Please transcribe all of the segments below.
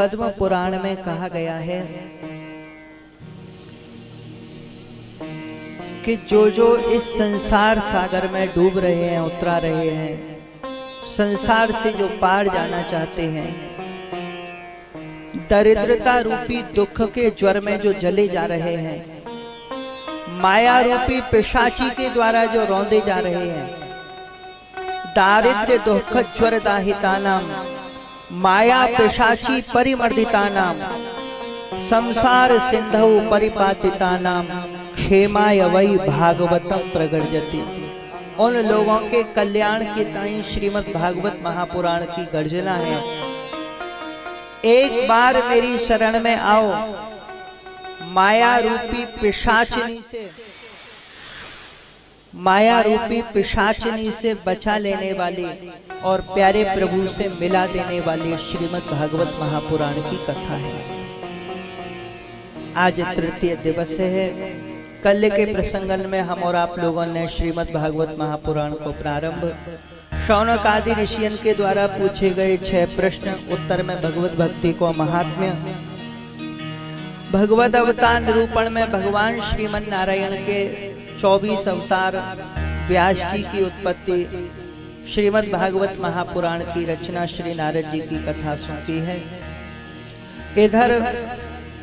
पद्म पुराण में कहा गया है कि जो इस संसार सागर में डूब रहे हैं, उतरा रहे हैं, संसार से जो पार जाना चाहते हैं, दरिद्रता रूपी दुख के ज्वर में जो जले जा रहे हैं, माया रूपी पिशाची के द्वारा जो रौंदे जा रहे हैं, दारिद्र्य दुख ज्वर दाहिता नाम माया पिशाची परिमर्दिता नाम संसार सिंधु परिपातिता नाम क्षेमाय वै भागवतम प्रगर्जति। उन लोगों के कल्याण के ताई श्रीमद् भागवत महापुराण की गर्जना है। एक बार मेरी शरण में आओ, माया रूपी पिशाचिनी से बचा लेने वाली और प्यारे प्रभु से मिला देने वाली श्रीमद् भागवत महापुराण की कथा है। आज तृतीय दिवस है। कल के प्रसंगन में हम और आप लोगों ने श्रीमद् भागवत महापुराण को प्रारंभ शौनक आदि ऋषियन के द्वारा पूछे गए 6 प्रश्न उत्तर में भगवत भक्ति को महात्म्य, भगवत अवतार निरूपण में भगवान श्रीमन नारायण के 24 अवतार, व्यास जी की उत्पत्ति, श्रीमद् भागवत महापुराण की रचना, श्री नारद जी की कथा सुनती है। इधर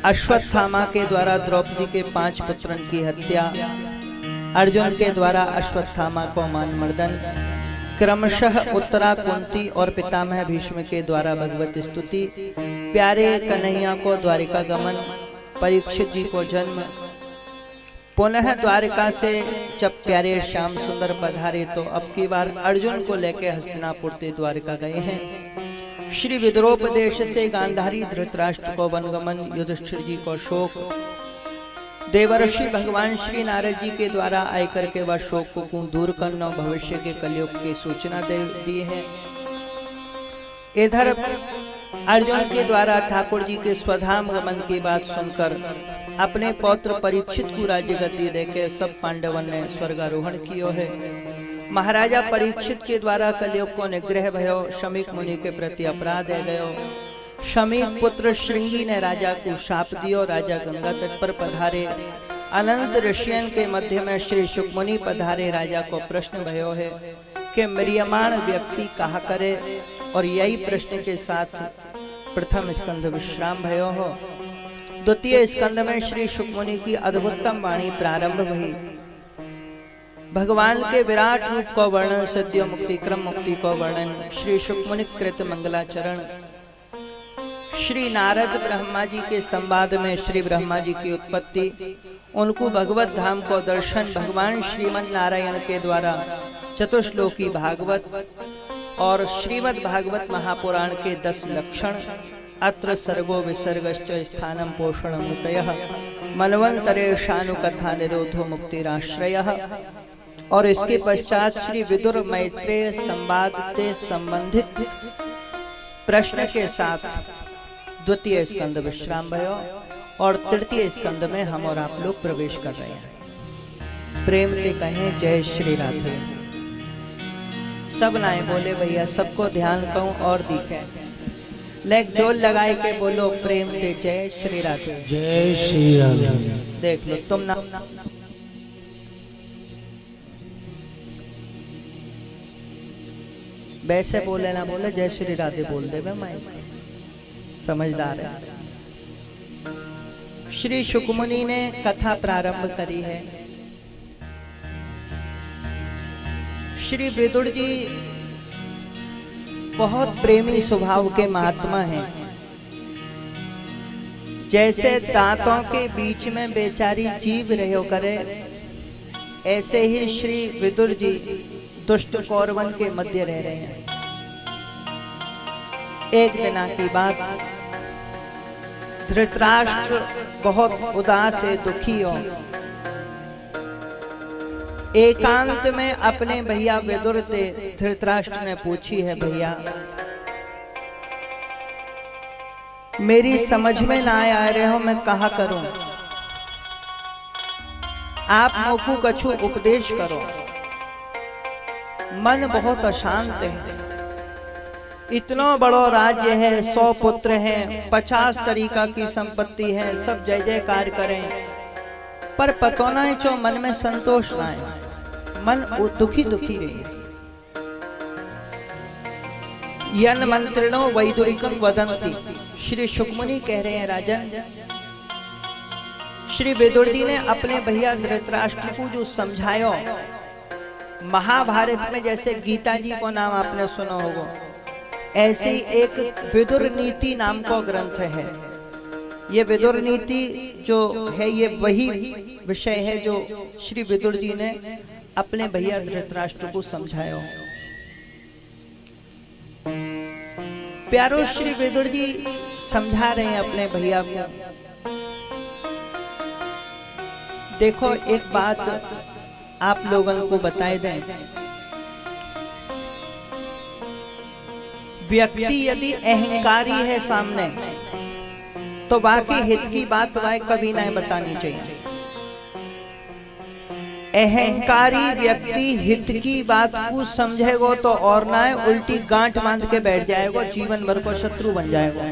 अश्वत्थामा के द्वारा द्रौपदी के 5 पुत्रन की हत्या, अर्जुन के द्वारा अश्वत्थामा को मानमर्दन, क्रमशः उत्तरा कुंती और पितामह भीष्म के द्वारा भगवत स्तुति, प्यारे कन्हैया को द्वारिका गमन, परीक्षित जी को जन्म, पुनः द्वारिका से जब प्यारे श्याम सुंदर पधारे तो अब की बार अर्जुन को लेकर हस्तिनापुर से द्वारिका गए हैं। श्री विद्रोपदेश से गांधारी धृतराष्ट्र को वनगमन, युधिष्ठिर जी को शोक, देवर्षि भगवान श्री नारद जी के द्वारा आयकर के वह शोक को दूर करना, भविष्य के कलयुग की सूचना दे दी है। इधर अर्जुन के द्वारा ठाकुर जी के स्वधाम गमन की बात सुनकर अपने पौत्र परीक्षित को राज्य गद्दी देके सब पांडवों ने स्वर्गारोहण किया है। महाराजा परीक्षित के द्वारा कलयुग को निग्रह भयो, शमीक मुनि के प्रति अपराध है गयो। शमीक पुत्र श्रृंगी ने राजा को शाप दियो, राजा गंगा तट पर पधारे। अनंत ऋषियन के मध्य में श्री शुकमुनि पधारे। राजा को प्रश्न भयो है कि म्रियमाण व्यक्ति कहा करे, और यही प्रश्न के साथ प्रथम स्कंद विश्राम भयो हो। द्वितीय स्कंद में श्री शुकमुनि की अद्भुतम वाणी प्रारंभ हुई। भगवान के विराट रूप को वर्णन, सद्यो मुक्ति क्रम मुक्ति को वर्णन, श्री शुकमुनि कृत मंगलाचरण, श्री नारद ब्रह्मा जी के संवाद में श्री ब्रह्मा जी की उत्पत्ति, उनको भगवत धाम को दर्शन, भगवान श्रीमन नारायण के द्वारा चतुश्लोकी भागवत और श्रीमद् भागवत महापुराण के 10 लक्षण, अत्र सर्गो विसर्गश्च स्थानम पोषणम मुतयः मनवंतरे शानुकथा निरोधो मुक्तिराश्रयः। और इसके पश्चात श्री विदुर मैत्रेय संवाद से संबंधित प्रश्न के साथ द्वितीय स्कंद विश्राम भयो और तृतीय स्कंद में हम और आप लोग प्रवेश कर रहे हैं। प्रेम से कहें जय श्री राधे। सब नाए बोले भैया, सबको ध्यान कहूं और दिखे, लेक जोर लगाए के बोलो प्रेम से जय श्री राधे। जय श्री राधे। देख लो तुम ना वैसे बोले ना बोले, जय श्री राधे बोल दे मैं समझदार है। श्री शुकमुनि ने कथा प्रारंभ करी है। श्री विदुर जी बहुत प्रेमी स्वभाव के महात्मा हैं। जैसे दांतों के बीच में बेचारी जीव रहो करे, ऐसे ही श्री विदुर जी दुष्ट कौरवन के मध्य रह रहे हैं। एक दिन की बात, धृतराष्ट्र बहुत उदास है, दुखी हो, एकांत में अपने भैया विदुर से धृतराष्ट्र ने पूछी है, भैया मेरी समझ में ना आ रहे हो, मैं कहा करूं, आप मोकू कछु उपदेश करो। मन बहुत अशांत है, इतना बड़ो राज्य है, 100 पुत्र हैं, 50 तरीका की संपत्ति है, सब जय जयकार करें, पर पतो ना चो मन में संतोष ना है, मन दुखी दुखी रहे। यन मंत्रिणो वैदुरिकं वदंती, श्री शुकमुनि कह रहे हैं राजन, श्री विदुर जी ने अपने भैया धृतराष्ट्र को जो समझायो, महाभारत में जैसे गीता जी को नाम आपने सुना होगा, ऐसे ही एक विदुर नीति नाम का ग्रंथ है। ये विदुर नीति जो है ये वही विषय है जो श्री विदुर जी ने अपने भैया धृतराष्ट्र को समझाया। प्यारो, श्री विदुर जी समझा रहे हैं अपने भैया को। देखो एक बात आप लोगों को बताए दें, व्यक्ति यदि अहंकारी है सामने तो बाकी हित की बात वह कभी नहीं बतानी चाहिए। अहंकारी व्यक्ति हित की बात को समझेगा तो और ना है, उल्टी गांठ बांध के बैठ जाएगा, जीवन भर को शत्रु बन जाएगा।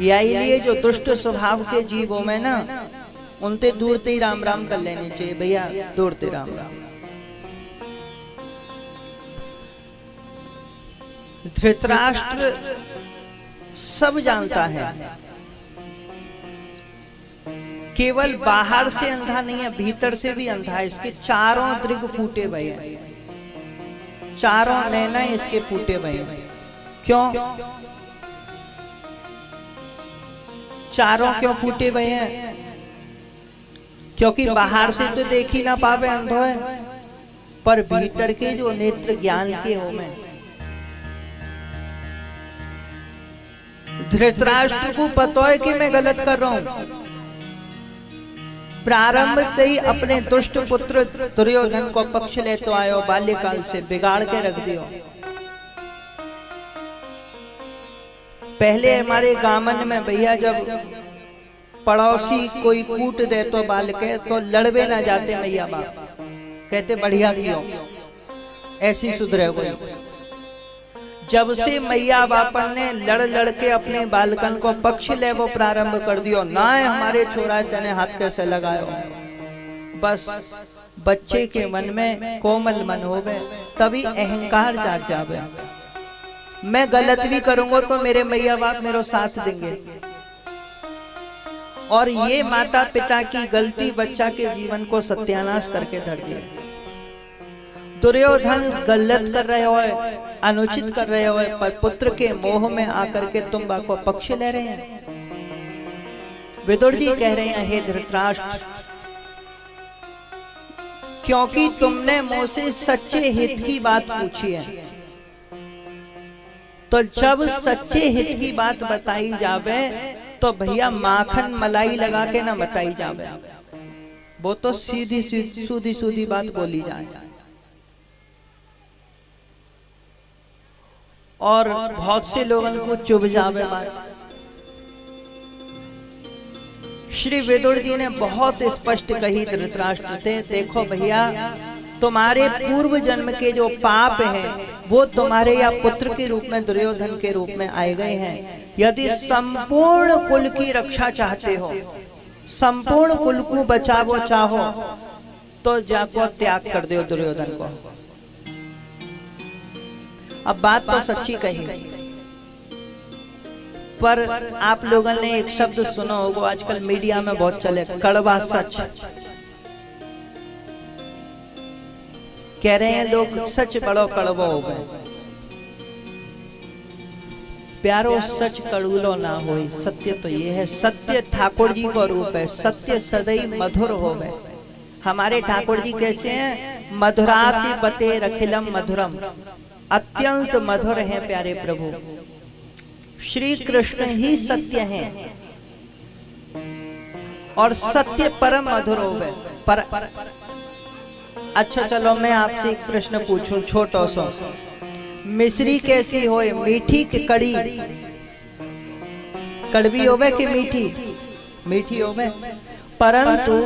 यही लिए जो दुष्ट स्वभाव के जीवों में ना, उनते दूरते ही राम राम कर लेनी चाहिए भैया, दूरते राम राम। धृतराष्ट्र सब जानता है, केवल बाहर से अंधा नहीं है, भीतर से भी अंधा है। इसके चारों दृग फूटे हुए हैं, चारों नैना इसके फूटे हुए हैं। क्यों? चारों क्यों फूटे हुए हैं? क्योंकि बाहर से तो देख ही ना पावे, अंधो है, पर भीतर के जो नेत्र ज्ञान के हो में। धृतराष्ट्र को पता है कि मैं गलत कर रहा हूं, प्रारंभ से ही अपने दुष्ट पुत्र दुर्योधन को पक्ष ले तो आयो, बाल्यकाल से बिगाड़ के रख दियो। पहले हमारे गामन में भैया जब पड़ोसी कोई कूट दे तो बाल के तो लड़वे ना जाते मैया बाप, कहते बढ़िया कियो, ऐसी सुधरे कोई। जब से मैया बापन ने लड़ लड़ के अपने बालकन को पक्ष ले वो प्रारंभ कर दियो, ना हमारे छोरा तने हाथ कैसे लगायो, बस बच्चे के मन में कोमल मन हो गए, तभी अहंकार जाग जावे। मैं गलत भी करूंगा तो मेरे मैया बाप मेरा साथ देंगे, और ये माता पिता की गलती बच्चा के जीवन को सत्यानाश करके धर दिया। दुर्योधन गलत कर रहे हो, अनुचित कर रहे हो, पर पुत्र के मोह में आकर के तुम बाको पक्ष ले रहे हैं। विदुर जी कह रहे हैं, हे धृतराष्ट्र, क्योंकि तुमने मुझसे सच्चे हित की बात पूछी है, तो जब सच्चे हित की बात बताई जावे तो भैया माखन मलाई लगा के ना बताई जावे, वो तो सीधी सीधी बात बोली जाए। और बहुत से लोगों को चुभ जावे बात। श्री विदुर जी ने बहुत स्पष्ट कही धृतराष्ट्र से, देखो भैया, तुम्हारे पूर्व जन्म के जो पाप हैं वो तुम्हारे या पुत्र के रूप में दुर्योधन के रूप में आए गए हैं। यदि संपूर्ण कुल की रक्षा चाहते हो, संपूर्ण कुल को बचावो चाहो, तो जाको त्याग कर दो दुर्योधन को। अब बात तो सच्ची कही, पर आप लोगों ने एक शब्द सुना होगा, आजकल मीडिया में बहुत चले, कड़वा सच। कह रहे हैं लोग सच बड़ो कड़वा हो गए। प्यारो, सच कड़ूलो ना हो, सत्य तो ये है, सत्य ठाकुर जी को रूप है, सत्य सदैव मधुर हो गए। हमारे ठाकुर जी कैसे हैं? मधुराति बते रखिलम मधुरम, अत्यंत मधुर है प्यारे प्रभु। श्री कृष्ण ही सत्य हैं और सत्य परम मधुर हो गए। पर अच्छा, चलो मैं आपसे एक प्रश्न पूछूं छोटो सो, मिश्री कैसी होए, मीठी कि कड़ी? कड़वी होवे कि मीठी? मीठी होवे। परंतु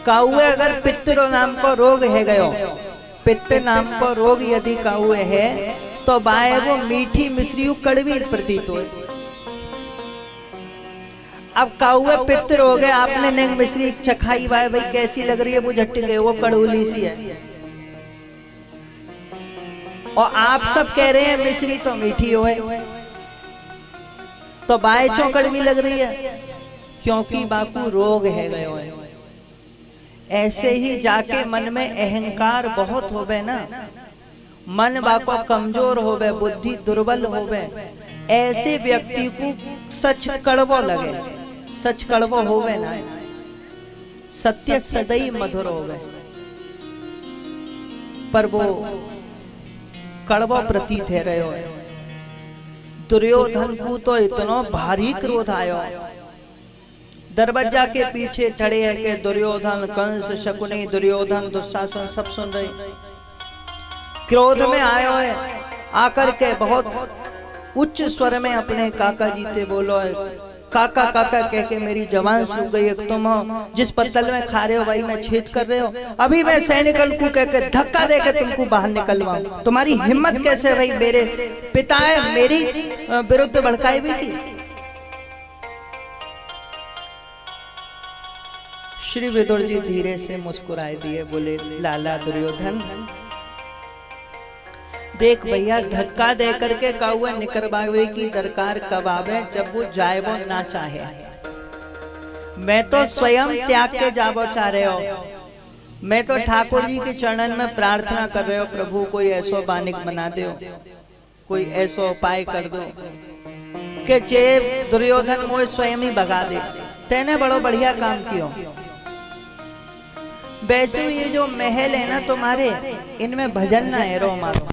काउए अगर पित्त नाम को रोग है गयो, पित्त नाम को रोग यदि काउए है, तो बाय वो मीठी मिश्री कड़वी प्रतीत हो। अब काउए पितर हो गए, आपने नेंग मिश्री चखाई भाई भाई कैसी लग रही है, वो झट्टी गए, वो कड़ूली सी है। और आप सब कह रहे हैं मिश्री तो मीठी हो है, तो बाय चो कड़वी लग रही है, क्योंकि बापू रोग है गयो है। ऐसे ही जाके मन में अहंकार बहुत होवे ना, मन बापो कमजोर होवे, बुद्धि दुर्बल होवे, ऐसे व्यक्ति को सच कड़वो लगे। सच कड़वो होवे ना, सत्य सदैव मधुर होवे, पर वो कड़वो प्रतीत है रहो है। दुर्योधन को तो इतना भारी क्रोध आयो, दरवाजा के पीछे खड़े है के दुर्योधन, कंस, शकुनी, दुर्योधन, दुशासन सब सुन रहे। क्रोध में आयो है, आकर के बहुत उच्च स्वर में अपने काका जी से बोलो है, काका काका कह के मेरी जवान सूख गई। एक तुम हो जिस पत्तल में खा रहे हो वही मैं छेद कर रहे हो, अभी मैं सैनिकल को कह के धक्का दे के तुमको बाहर निकलवाऊं। तुम्हारी हिम्मत कैसे भाई, मेरे पिता है मेरी विरुद्ध भड़काई हुई थी। श्री विदुर जी धीरे से मुस्कुराए दिए, बोले लाला दुर्योधन, देख भैया धक्का दे करके काउए निकरवावे की दरकार कब आवे, जब वो जाए वो ना चाहे। मैं तो स्वयं त्याग के जाबो चाह रहे हो, मैं तो ठाकुर जी के चरणन में प्रार्थना कर रहे हो, प्रभु कोई ऐसो बानिक बना दो, कोई ऐसो उपाय कर दो कि जे दुर्योधन मोह स्वयं ही भगा दे। तेने बड़ो बढ़िया काम कियो। वैसे ये जो महल है ना तुम्हारे, इनमें भजन ना है रो मारो,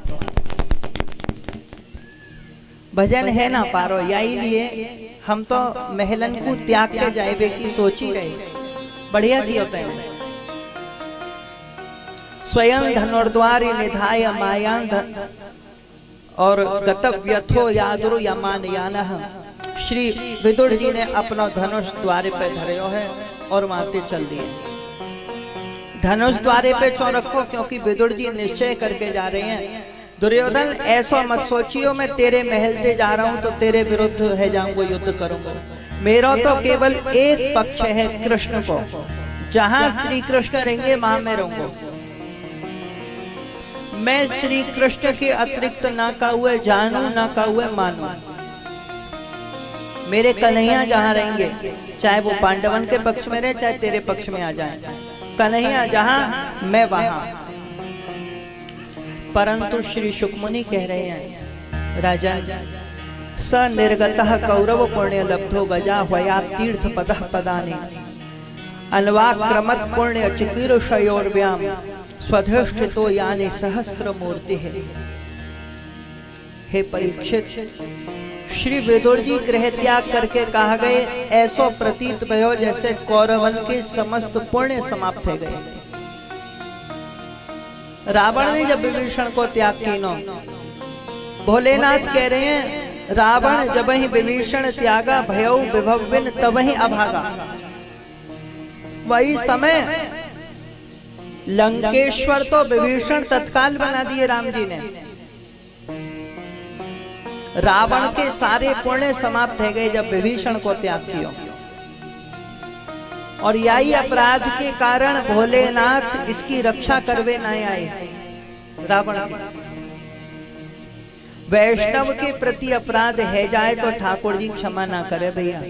भजन है ना पारो, यही लिए हम तो महलन को त्याग के जाए की सोच ही रहे। बढ़िया की होता है, स्वयं धनुर्द्वार निधाय मायान धन और गतव्यथो यादुरु यमान यानः। श्री विदुर जी ने अपना धनुष द्वारे पे धरे है और मारते चल दिए। धनुष द्वारे पे चो रखो, क्योंकि विदुर जी निश्चय करके जा रहे हैं, दुर्योधन ऐसा मत सोचियो मैं तेरे महल से जा रहा हूं तो तेरे विरुद्ध है जाऊंगा, युद्ध करूंगा। मेरा तो केवल एक पक्ष है कृष्ण को, जहां श्री कृष्ण रहेंगे वहां मैं रहूंगा। मैं श्री कृष्ण के अतिरिक्त ना का हुए जानू ना का हुए मानू। मेरे कन्हैया जहां रहेंगे, चाहे वो पांडवन के पक्ष में रहे चाहे तेरे पक्ष में आ जाए, कन्हैया जहां मैं वहां। परंतु श्री शुकमुनि कह रहे हैं, राजा स निर्गतः कौरव पुण्य लब्धो गजा हुआ तीर्थ पदः पदानि अन्वाक्रमत पुण्य चिकीर्षयोर्व्याम स्वधिष्ठितो यानि सहस्र मूर्ति है। हे परीक्षित, श्री विदुर जी गृह त्याग करके कहा गए, ऐसो प्रतीत भयो जैसे कौरवन के समस्त पुण्य समाप्त हो गए। रावण ने जब विभीषण को त्याग कीनो, भोलेनाथ कह रहे हैं रावण जब ही विभीषण त्यागा भयउ विभविन तब ही अभागा। वही समय लंकेश्वर तो विभीषण तत्काल बना दिए राम जी ने। रावण के सारे पुण्य समाप्त हो गए जब विभीषण को त्याग किया, और यही अपराध के कारण भोलेनाथ इसकी रक्षा करवे न आए। रावण के वैष्णव के प्रति अपराध है जाए तो ठाकुर जी क्षमा ना करे भैया।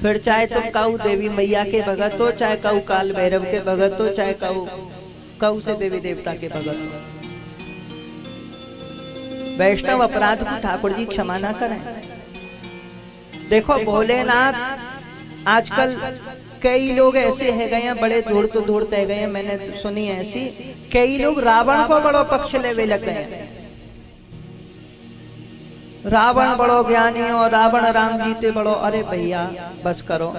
फिर चाहे तुम काऊ देवी मैया के भगत हो, चाहे काऊ काल भैरव के भगत हो, चाहे काऊ से देवी देवता के भगत हो, वैष्णव अपराध को ठाकुर जी क्षमा ना करें। देखो भोलेनाथ आजकल कई लोग ऐसे है गए हैं, बड़े दूर तो दूर तय गए हैं, मैंने तो सुनी है ऐसी, कई लोग रावण को बड़ो पक्ष लेवे लग गए। रावण बड़ो ज्ञानी हो, रावण राम जीते बड़ो। अरे भैया बस करो,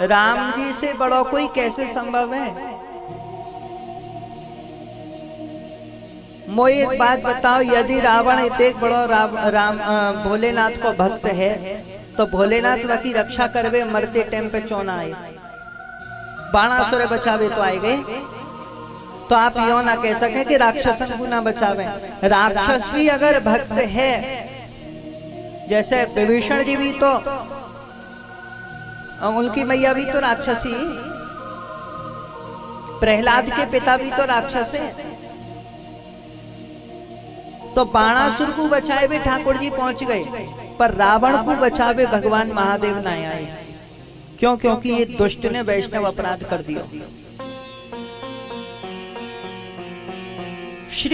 राम जी से बड़ो कोई कैसे संभव है? मोए एक बात बताओ, यदि रावण इतने बड़ो राम भोलेनाथ को भक्त है तो भोलेनाथ वकी रक्षा करवे मरते टाइम पे चौना आए, बाणासुर बचावे तो आए गए। तो आप यो ना कह सके कि राक्षसन को ना बचावे। राक्षस भी अगर भक्त है, जैसे विभीषण जी भी तो, उनकी मैया भी तो राक्षसी, प्रहलाद के पिता भी तो राक्षस है। तो बाणासुर को बचाए भी ठाकुर जी पहुंच गए, पर रावण को बचावे भगवान महादेव ना आए। क्यों? क्योंकि ये दुष्ट ने वैष्णव अपराध कर दिया।